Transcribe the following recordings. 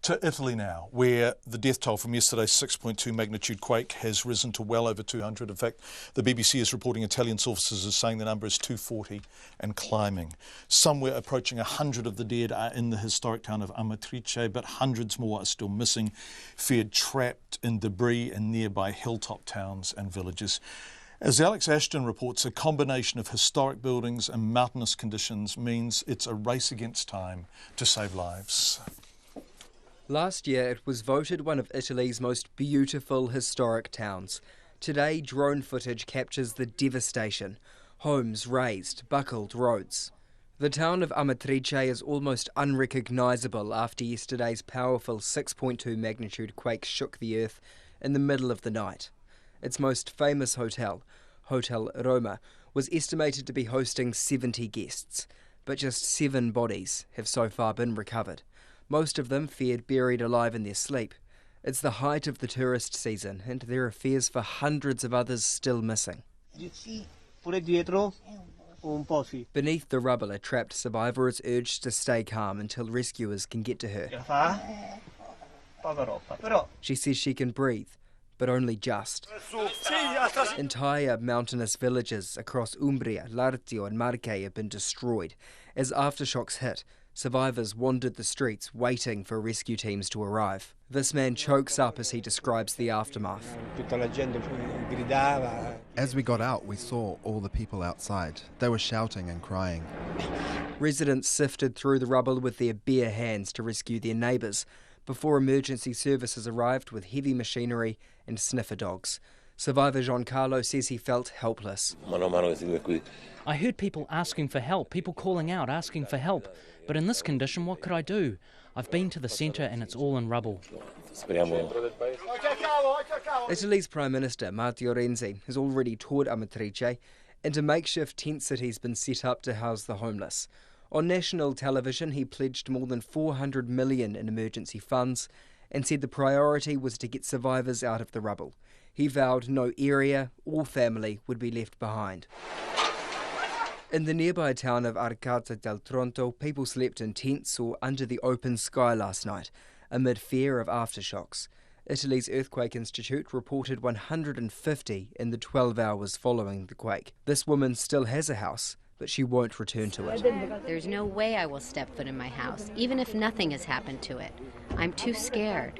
To Italy now, where the death toll from yesterday's 6.2 magnitude quake has risen to well over 200. In fact, the BBC is reporting Italian sources are saying the number is 240 and climbing. Somewhere approaching 100 of the dead are in the historic town of Amatrice, but hundreds more are still missing, feared trapped in debris in nearby hilltop towns and villages. As Alex Ashton reports, a combination of historic buildings and mountainous conditions means it's a race against time to save lives. Last year, it was voted one of Italy's most beautiful historic towns. Today, drone footage captures the devastation. Homes razed, buckled roads. The town of Amatrice is almost unrecognisable after yesterday's powerful 6.2 magnitude quake shook the earth in the middle of the night. Its most famous hotel, Hotel Roma, was estimated to be hosting 70 guests, but just 7 bodies have so far been recovered. Most of them feared buried alive in their sleep. It's the height of the tourist season, and there are fears for hundreds of others still missing. Beneath the rubble, a trapped survivor is urged to stay calm until rescuers can get to her. She says she can breathe, but only just. Entire mountainous villages across Umbria, Lazio and Marche have been destroyed. As aftershocks hit, survivors wandered the streets waiting for rescue teams to arrive. This man chokes up as he describes the aftermath. As we got out, we saw all the people outside. They were shouting and crying. Residents sifted through the rubble with their bare hands to rescue their neighbours before emergency services arrived with heavy machinery and sniffer dogs. Survivor Giancarlo says he felt helpless. I heard people asking for help, people calling out, asking for help. But in this condition, what could I do? I've been to the centre and it's all in rubble. Italy's Prime Minister, Matteo Renzi, has already toured Amatrice, and a makeshift tent city's been set up to house the homeless. On national television, he pledged more than 400 million in emergency funds and said the priority was to get survivors out of the rubble. He vowed no area or family would be left behind. In the nearby town of Arcata del Tronto, people slept in tents or under the open sky last night, amid fear of aftershocks. Italy's Earthquake Institute reported 150 in the 12 hours following the quake. This woman still has a house, but she won't return to it. There's no way I will step foot in my house, even if nothing has happened to it. I'm too scared.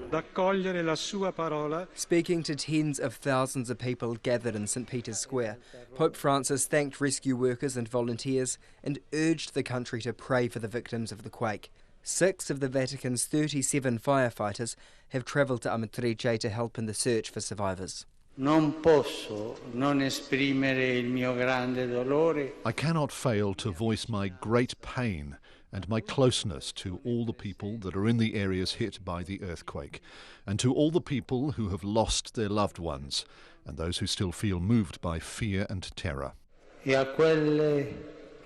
Speaking to tens of thousands of people gathered in St. Peter's Square, Pope Francis thanked rescue workers and volunteers and urged the country to pray for the victims of the quake. 6 of the Vatican's 37 firefighters have travelled to Amatrice to help in the search for survivors. I cannot fail to voice my great pain and my closeness to all the people that are in the areas hit by the earthquake, and to all the people who have lost their loved ones, and those who still feel moved by fear and terror. E a quelle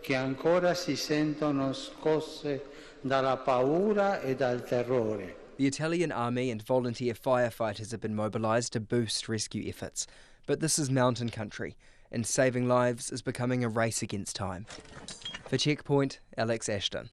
che ancora si sentono scosse dalla paura e dal terrore. The Italian army and volunteer firefighters have been mobilised to boost rescue efforts. But this is mountain country, and saving lives is becoming a race against time. For Checkpoint, Alex Ashton.